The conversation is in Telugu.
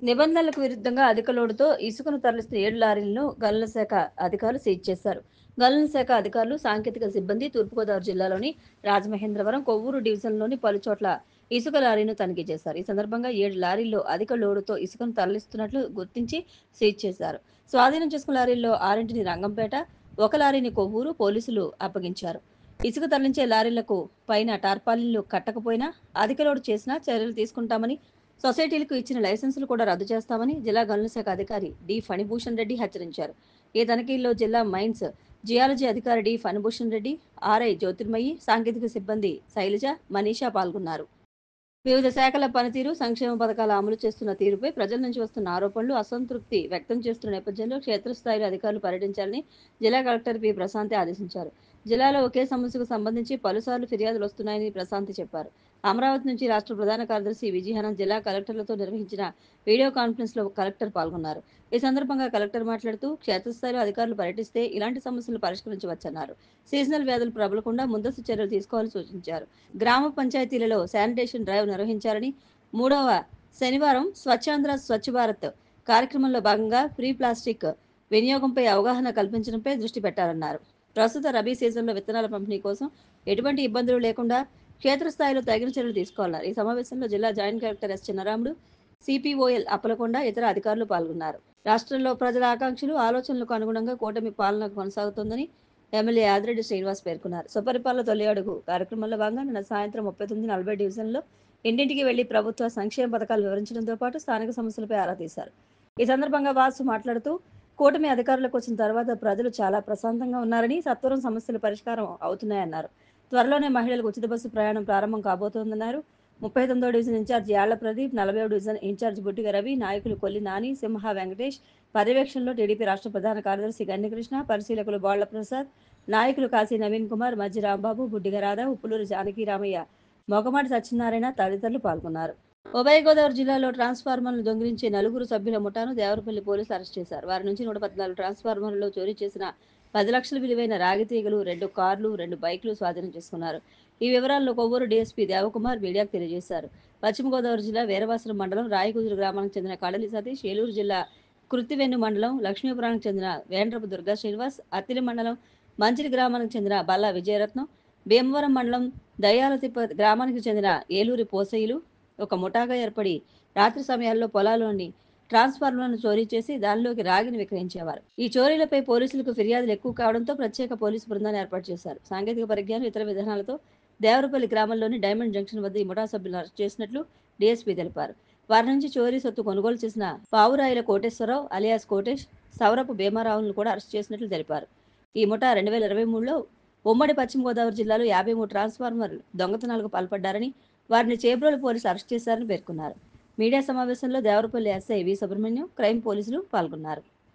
నిబంధనలకు విరుద్ధంగా అధిక లోడుతో ఇసుకను తరలిస్తున్న 7 లారీలను గనుల శాఖ అధికారులు సీజ్ చేశారు. గనుల శాఖ అధికారులు, సాంకేతిక సిబ్బంది తూర్పుగోదావరి జిల్లాలోని రాజమహేంద్రవరం, కొవ్వూరు డివిజన్లోని పలుచోట్ల ఇసుక లారీను తనిఖీ చేశారు. ఈ సందర్భంగా 7 లారీల్లో అధిక లోడుతో ఇసుకను తరలిస్తున్నట్లు గుర్తించి సీజ్ చేశారు. స్వాధీనం చేసుకున్న లారీల్లో 6ని రంగంపేట, ఒక లారీని కొవ్వూరు పోలీసులు అప్పగించారు. ఇసుక తరలించే లారీలకు పైన టార్పాలిన్లు కట్టకపోయినా, అధిక లోడు చేసినా చర్యలు తీసుకుంటామని, సొసైటీలకు ఇచ్చిన లైసెన్సులు కూడా రద్దు చేస్తామని జిల్లా గనుల శాఖ అధికారి డి ఫణిభూషణ్ రెడ్డి హెచ్చరించారు. ఈ తనిఖీల్లో జిల్లా మైన్స్ జియాలజీ అధికారి డి ఫణిభూషణ్ రెడ్డి, ఆర్ఐ జ్యోతిర్మయి, సాంకేతిక సిబ్బంది శైలజ, మనీషా పాల్గొన్నారు. వివిధ శాఖల పనితీరు, సంక్షేమ పథకాల అమలు చేస్తున్న తీరుపై ప్రజల నుంచి వస్తున్న ఆరోపణలు, అసంతృప్తి వ్యక్తం చేస్తున్న నేపథ్యంలో క్షేత్రస్థాయిలో అధికారులు పర్యటించాలని జిల్లా కలెక్టర్ పి ప్రశాంతి ఆదేశించారు. జిల్లాలో ఒకే సమస్యకు సంబంధించి పలుసార్లు ఫిర్యాదులు వస్తున్నాయని ప్రశాంతి చెప్పారు. అమరావతి నుంచి రాష్ట్ర ప్రధాన కార్యదర్శి విజయహానం జిల్లా కలెక్టర్లతో నిర్వహించిన వీడియో కాన్ఫరెన్స్లో కలెక్టర్ పాల్గొన్నారు. ఈ సందర్భంగా కలెక్టర్ మాట్లాడుతూ, క్షేత్రస్థాయిలో అధికారులు పర్యటిస్తే ఇలాంటి సమస్యలు పరిష్కరించవచ్చన్నారు. సీజనల్ వ్యాధులు ప్రబలకుండా ముందస్తు చర్యలు తీసుకోవాలని సూచించారు. గ్రామ పంచాయతీలలో శానిటేషన్ డ్రైవ్ నిర్వహించాలని, 3వ శనివారం స్వచ్ఛాంధ్ర స్వచ్ఛ భారత్ కార్యక్రమంలో భాగంగా ఫ్రీ ప్లాస్టిక్ వినియోగంపై అవగాహన కల్పించడంపై దృష్టి పెట్టాలన్నారు. ప్రస్తుత రబీ సీజన్లో విత్తనాల పంపిణీ కోసం ఎటువంటి ఇబ్బందులు లేకుండా క్షేత్రస్థాయిలో తగిన చర్యలు తీసుకోవాలన్నారు. ఈ సమావేశంలో జిల్లా జాయింట్ కలెక్టర్ ఎస్ చిన్నరాముడు, సిపిఓఎల్ అప్పలకొండ, ఇతర అధికారులు పాల్గొన్నారు. రాష్ట్రంలో ప్రజల ఆకాంక్షలు, ఆలోచనలకు అనుగుణంగా కూటమి పాలన కొనసాగుతోందని ఎమ్మెల్యే ఆదిరెడ్డి శ్రీనివాస్ పేర్కొన్నారు. సుపరిపాలన తొలి అడుగు కార్యక్రమంలో భాగంగా నిన్న సాయంత్రం 3940 డివిజన్లో ఇంటింటికి వెళ్లి ప్రభుత్వ సంక్షేమ పథకాలు వివరించడంతో పాటు స్థానిక సమస్యలపై ఆరా తీశారు. ఈ సందర్భంగా వాసు మాట్లాడుతూ, కూటమి అధికారులకు వచ్చిన తర్వాత ప్రజలు చాలా ప్రశాంతంగా ఉన్నారని, సత్వరం సమస్యలు పరిష్కారం అవుతున్నాయన్నారు. త్వరలోనే మహిళలకు ఉచిత బస్సు ప్రయాణం ప్రారంభం కాబోతోందన్నారు. 39వ డివిజన్ ఇన్ఛార్జ్ యాళ్ల ప్రదీప్, 40వ డివిజన్ ఇన్ఛార్జ్ బుట్టిగ రవి, నాయకులు కొల్లి నాని, సింహ వెంకటేష్ పర్యవేక్షణలో టీడీపీ రాష్ట్ర ప్రధాన కార్యదర్శి గన్నికృష్ణ, పరిశీలకులు బాళ్ల ప్రసాద్, నాయకులు కాశీ నవీన్ కుమార్, మజ్జి రాంబాబు, బుడ్డిగ రాధా, ఉప్పులూరు జానకి రామయ్య, మొగమాటి సత్యనారాయణ తదితరులు పాల్గొన్నారు. ఉభయ గోదావరి జిల్లాలో ట్రాన్స్ఫార్మర్లను దొంగిలించే 4 సభ్యుల ముఠాను దేవరపల్లి పోలీసులు అరెస్ట్ చేశారు. వారి నుంచి 114 ట్రాన్స్ఫార్మర్లలో చోరీ చేసిన 10 లక్షల విలువైన రాగి తీగలు, 2 కార్లు, 2 బైకులు స్వాధీనం చేసుకున్నారు. ఈ వివరాలను కొవ్వూరు డీఎస్పీ దేవకుమార్ మీడియాకు తెలియజేశారు. పశ్చిమ గోదావరి జిల్లా వీరవాసరం మండలం రాయకుదురు గ్రామానికి చెందిన కడలి సతీష్, ఏలూరు జిల్లా కృత్తివెన్ను మండలం లక్ష్మీపురానికి చెందిన వేండ్రపు దుర్గా శ్రీనివాస్, అత్తిలి మండలం మంచిలి గ్రామానికి చెందిన బల్లా విజయరత్నం, భీమవరం మండలం దయ్యాలతిప్ప గ్రామానికి చెందిన ఏలూరి పోసయ్యలు ఒక ముఠాగా ఏర్పడి రాత్రి సమయాల్లో పొలాల్లోని ట్రాన్స్ఫార్మర్లను చోరీ చేసి దానిలోకి రాగిని విక్రయించేవారు. ఈ చోరీలపై పోలీసులకు ఫిర్యాదులు ఎక్కువ కావడంతో ప్రత్యేక పోలీసు బృందాన్ని ఏర్పాటు చేశారు. సాంకేతిక పరిజ్ఞానం, ఇతర విధానాలతో దేవరపల్లి గ్రామంలోని డైమండ్ జంక్షన్ వద్ద ఈ ముఠా సభ్యులను అరెస్ట్ చేసినట్లు డీఎస్పీ తెలిపారు. వారి నుంచి చోరీ సొత్తు కొనుగోలు చేసిన పావురాయిల కోటేశ్వరరావు అలియాస్ కోటేష్, సౌరపు భీమారావులను కూడా అరెస్ట్ చేసినట్లు తెలిపారు. ఈ ముఠా 2023లో ఉమ్మడి పశ్చిమ గోదావరి జిల్లాలో 53 ట్రాన్స్ఫార్మర్లు దొంగతనాలకు పాల్పడ్డారని, వారిని చేబ్రోలు పోలీసులు అరెస్ట్ చేశారని పేర్కొన్నారు. మీడియా సమావేశంలో దేవరపల్లి ఎస్ఐ వి సుబ్రహ్మణ్యం, క్రైమ్ పోలీసులు పాల్గొన్నారు.